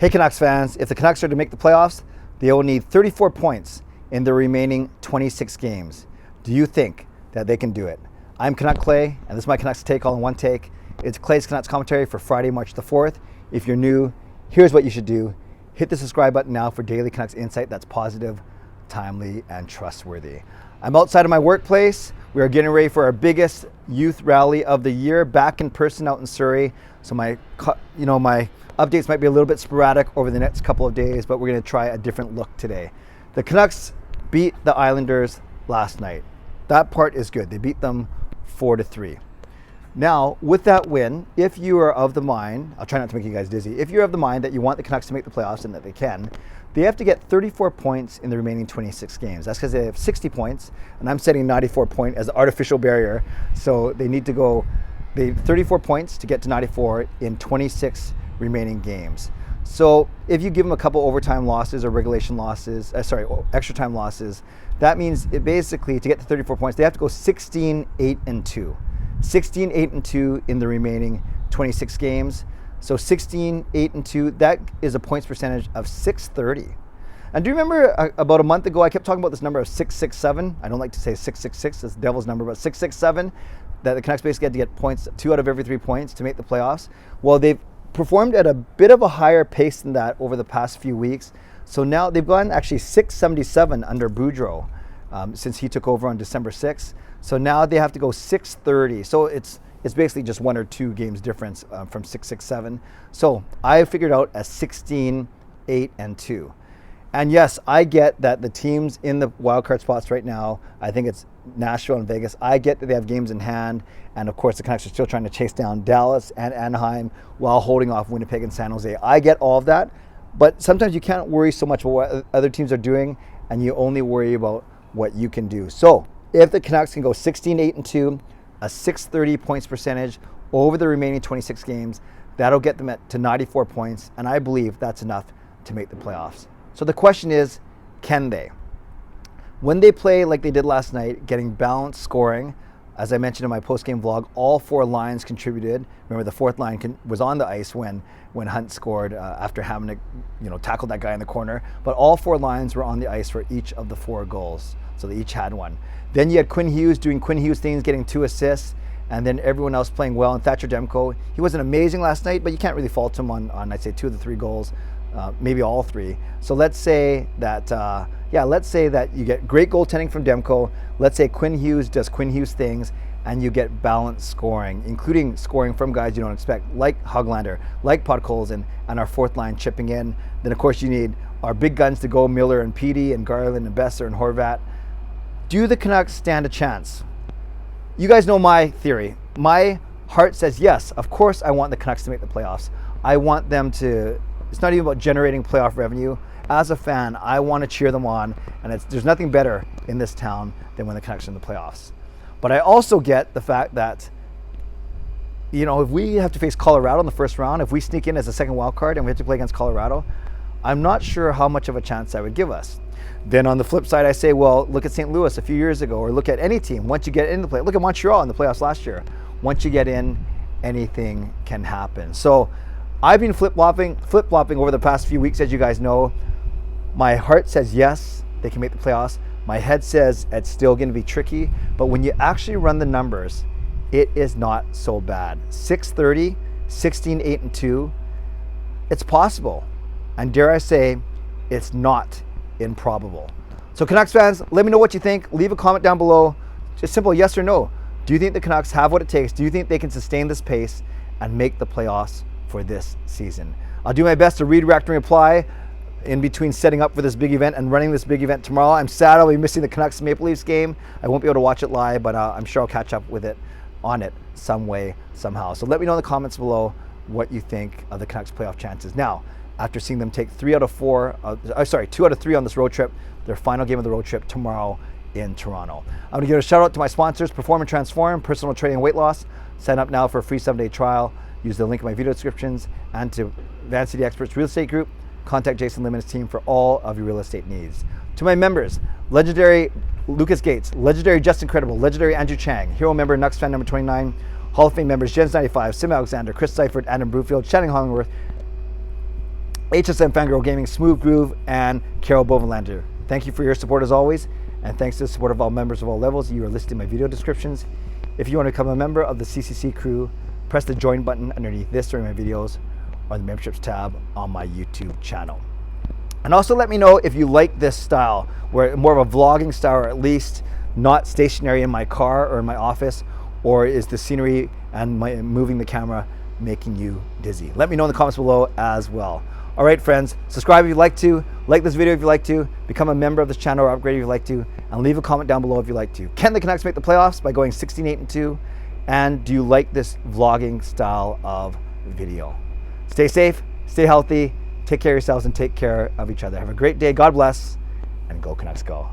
Hey Canucks fans, if the Canucks are to make the playoffs, they will need 34 points in the remaining 26 games. Do you think that they can do it? I'm Canuck Clay, and this is my Canucks Take All in One Take. It's Clay's Canucks commentary for Friday, March the 4th. If you're new, here's what you should do. Hit the subscribe button now for daily Canucks insight that's positive, timely, and trustworthy. I'm outside of my workplace. We are getting ready for our biggest youth rally of the year, back in person out in Surrey. So my updates might be a little bit sporadic over the next couple of days, but we're going to try a different look today. The Canucks beat the Islanders last night. That part is good. They beat them 4-3. Now, with that win, if you are of the mind, I'll try not to make you guys dizzy, if you're of the mind that you want the Canucks to make the playoffs and that they can, they have to get 34 points in the remaining 26 games. That's because they have 60 points, and I'm setting 94 point as the artificial barrier. So they need to go 34 points to get to 94 in 26 remaining games. So if you give them a couple overtime losses or regulation losses, extra time losses, that means it basically, to get to 34 points, they have to go 16-8-2. 16-8-2 in the remaining 26 games. So 16-8-2, that is a points percentage of .630. And do you remember about a month ago, I kept talking about this number of 667. I don't like to say 666, it's the devil's number, but 667, that the Canucks basically had to get points, 2 out of every 3 points to make the playoffs. Well, they've performed at a bit of a higher pace than that over the past few weeks. So now they've gone actually 677 under Boudreau since he took over on December 6th. So now they have to go 630. So it's basically just 1 or 2 games difference from 667. So I figured out a 16-8-2. And yes, I get that the teams in the wildcard spots right now, I think it's Nashville and Vegas, I get that they have games in hand. And of course, the Canucks are still trying to chase down Dallas and Anaheim while holding off Winnipeg and San Jose. I get all of that. But sometimes you can't worry so much about what other teams are doing, and you only worry about what you can do. So if the Canucks can go 16-8-2, a .630 points percentage over the remaining 26 games, that'll get them to 94 points, and I believe that's enough to make the playoffs. So the question is, can they? When they play like they did last night, getting balanced scoring, as I mentioned in my post-game vlog, all 4 lines contributed. Remember, the 4th line was on the ice when Hunt scored after having to tackled that guy in the corner. But all 4 lines were on the ice for each of the 4 goals. So they each had one. Then you had Quinn Hughes doing Quinn Hughes things, getting 2 assists, and then everyone else playing well. And Thatcher Demko, he wasn't amazing last night, but you can't really fault him on I'd say 2 of the 3 goals, maybe all 3. So let's say that you get great goaltending from Demko. Let's say Quinn Hughes does Quinn Hughes things, and you get balanced scoring, including scoring from guys you don't expect, like Höglander, like Podkolzin, and our 4th line chipping in. Then of course you need our big guns to go, Miller and Petey and Garland and Besser and Horvat. Do the Canucks stand a chance? You guys know my theory. My heart says yes. Of course I want the Canucks to make the playoffs. I want them to, it's not even about generating playoff revenue. As a fan, I want to cheer them on, and there's nothing better in this town than when the Canucks are in the playoffs. But I also get the fact that, if we have to face Colorado in the first round, if we sneak in as a second wild card and we have to play against Colorado, I'm not sure how much of a chance that would give us. Then on the flip side, I say, well, look at St. Louis a few years ago, or look at any team. Once you get in the play, look at Montreal in the playoffs last year. Once you get in, anything can happen. So I've been flip-flopping over the past few weeks, as you guys know. My heart says yes, they can make the playoffs. My head says it's still going to be tricky. But when you actually run the numbers, it is not so bad. 630, 16-8-2, it's possible. And dare I say, it's not improbable. So Canucks fans, let me know what you think. Leave a comment down below. Just simple yes or no. Do you think the Canucks have what it takes? Do you think they can sustain this pace and make the playoffs for this season? I'll do my best to read, react, and reply in between setting up for this big event and running this big event tomorrow. I'm sad I'll be missing the Canucks Maple Leafs game. I won't be able to watch it live, but I'm sure I'll catch up with it some way, somehow. So let me know in the comments below what you think of the Canucks playoff chances. Now, after seeing them take 2 out of 3 on this road trip, their final game of the road trip tomorrow in Toronto. I'm going to give a shout out to my sponsors, Perform and Transform, personal training and weight loss. Sign up now for a free 7-day trial. Use the link in my video descriptions, and to Van City Experts Real Estate Group. Contact Jason Lim and his team for all of your real estate needs. To my members, legendary Lucas Gates, legendary Justin Credible, legendary Andrew Chang, hero member nucksfan number 29, Hall of Fame members Jens 95, simalexander, Chris Seifert, Adam Broomfield, Shannon Hollingworth, Hsmfangirl Gaming, Smooth Groove, and Carol Bovenlander. Thank you for your support as always, and thanks to the support of all members of all levels. You are listed in my video descriptions. If you want to become a member of the CCC Crew, press the join button underneath this during my videos or the memberships tab on my YouTube channel. And also let me know if you like this style, where more of a vlogging style, or at least not stationary in my car or in my office, or is the scenery and my moving the camera making you dizzy? Let me know in the comments below as well. All right, friends, subscribe if you'd like to, like this video if you'd like to, become a member of this channel or upgrade if you'd like to, and leave a comment down below if you'd like to. Can the Canucks make the playoffs by going 16-8-2? And do you like this vlogging style of video? Stay safe, stay healthy, take care of yourselves, and take care of each other. Have a great day. God bless, and go Canucks go.